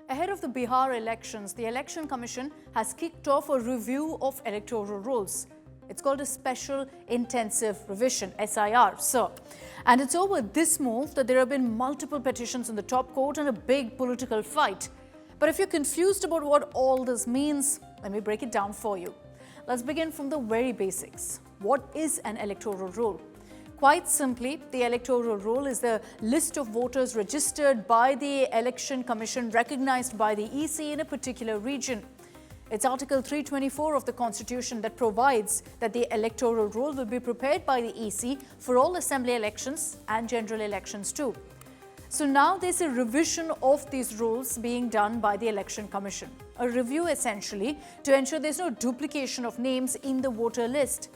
Ahead of the Bihar elections, the Election Commission has kicked off a review of electoral rolls. It's called a Special Intensive Revision, SIR, sir. And it's over this move that there have been multiple petitions in the top court and a big political fight. But if you're confused about what all this means, let me break it down for you. Let's begin from the very basics. What is an electoral roll? Quite simply, the electoral roll is the list of voters registered by the Election Commission recognized by the EC in a particular region. It's Article 324 of the Constitution that provides that the electoral roll will be prepared by the EC for all assembly elections and general elections too. So now there's a revision of these rolls being done by the Election Commission. A review essentially to ensure there's no duplication of names in the voter list.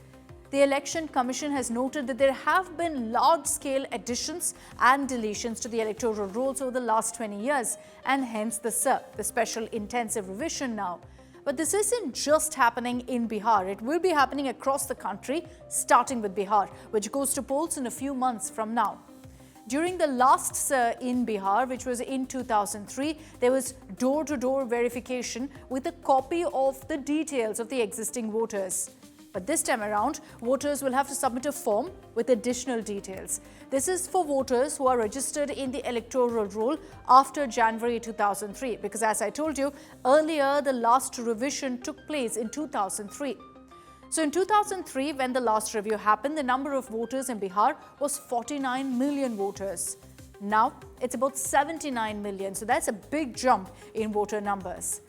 The Election Commission has noted that there have been large-scale additions and deletions to the electoral rolls over the last 20 years, and hence the special intensive revision now. But this isn't just happening in Bihar. It will be happening across the country, starting with Bihar, which goes to polls in a few months from now. During the last SIR in Bihar, which was in 2003, there was door-to-door verification with a copy of the details of the existing voters. But this time around, voters will have to submit a form with additional details. This is for voters who are registered in the electoral roll after January 2003, because as I told you earlier, the last revision took place in 2003. So in 2003, when the last review happened, the number of voters in Bihar was 49 million voters. Now it's about 79 million, so that's a big jump in voter numbers.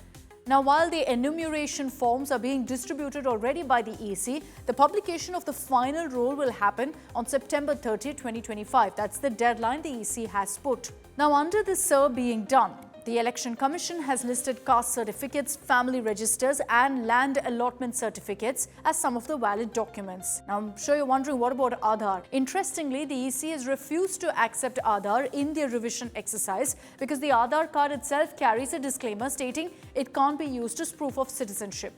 Now, while the enumeration forms are being distributed already by the EC, the publication of the final roll will happen on September 30, 2025. That's the deadline the EC has put. Now, under the SIR being done, the Election Commission has listed caste certificates, family registers and land allotment certificates as some of the valid documents. Now, I'm sure you're wondering, what about Aadhaar? Interestingly, the EC has refused to accept Aadhaar in their revision exercise because the Aadhaar card itself carries a disclaimer stating it can't be used as proof of citizenship.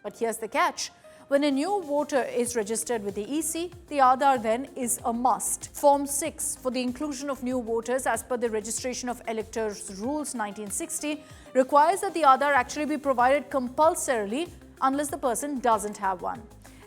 But here's the catch. When a new voter is registered with the EC, the Aadhaar then is a must. Form 6 for the inclusion of new voters as per the Registration of Electors Rules 1960 requires that the Aadhaar actually be provided compulsorily unless the person doesn't have one.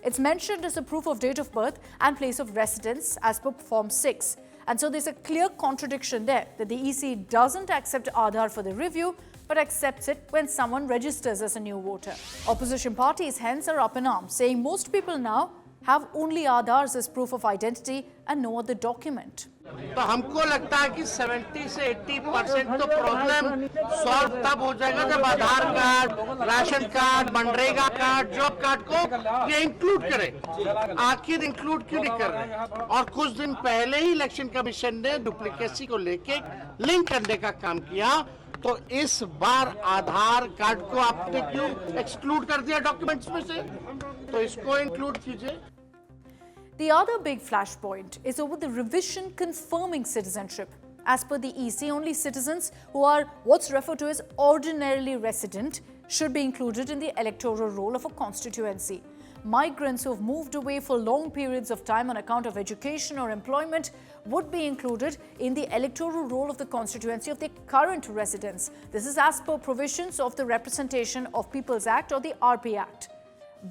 It's mentioned as a proof of date of birth and place of residence as per Form 6. And so there's a clear contradiction there that the EC doesn't accept Aadhaar for the review but accepts it when someone registers as a new voter. Opposition parties hence are up in arms, saying most people now have only Aadhaars as proof of identity and no other document. तो हमको लगता है कि 70 से 80% तो problem solve तब हो जाएगा जब आधार कार्ड, राशन कार्ड, मनरेगा कार्ड, जॉब कार्ड को ये इंक्लूड करें। आखिर इंक्लूड क्यों नहीं कर रहे? और कुछ दिन पहले ही इलेक्शन कमीशन ने डुप्लीकेसी को लेके लिंक करने का काम किया, तो इस बार आधार कार्ड को आपने क्यों एक्सक्लूड कर दिया डॉक्यूमेंट्स में से? तो इसको इंक्लूड कीजिए। The other big flashpoint is over the revision confirming citizenship. As per the EC, only citizens who are what's referred to as ordinarily resident should be included in the electoral roll of a constituency. Migrants who have moved away for long periods of time on account of education or employment would be included in the electoral roll of the constituency of their current residence. This is as per provisions of the Representation of People's Act or the RP Act.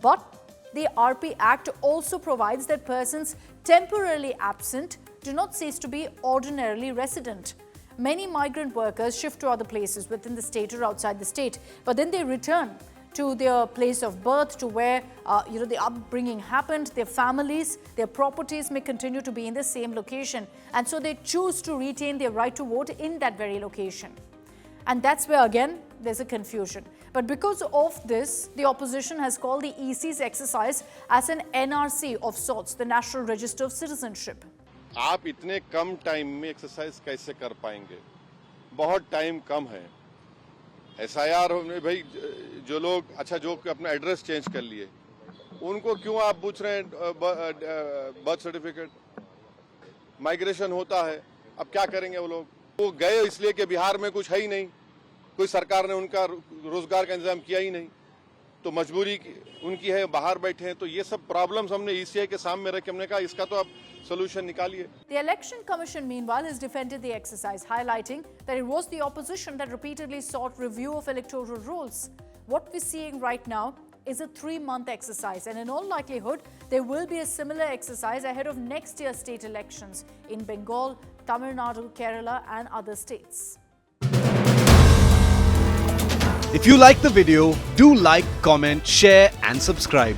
But the RP Act also provides that persons temporarily absent do not cease to be ordinarily resident. Many migrant workers shift to other places within the state or outside the state, but then they return to their place of birth, to where the upbringing happened. Their families, their properties may continue to be in the same location, and so they choose to retain their right to vote in that very location. And that's where again there's a confusion. But because of this, the opposition has called the EC's exercise as an NRC of sorts, the National Register of Citizenship. आप इतने कम time में exercise कैसे कर पाएंगे? बहुत time कम है। SIR में भाई जो लोग जो अपना एड्रेस चेंज कर लिए, उनको क्यों आप पूछ रहे हैं बर्थ सर्टिफिकेट? माइग्रेशन होता है, अब क्या करेंगे वो लोग? वो गए इसलिए कि बिहार में कुछ है ही नहीं, कोई सरकार ने उनका रोजगार का इंतजाम किया ही नहीं, तो मजबूरी उनकी है, बाहर बैठे हैं, तो ये सब प्रॉब्लम्स हमने ईसीआई के सामने रखे, हमने कहा इसका तो आप solution निकालिए. The Election Commission, meanwhile, has defended the exercise, highlighting that it was the opposition that repeatedly sought review of electoral rules. What we're seeing right now is a 3-month exercise, and in all likelihood, there will be a similar exercise ahead of next year's state elections in Bengal, Tamil Nadu, Kerala, and other states. If you like the video, do like, comment, share, and subscribe.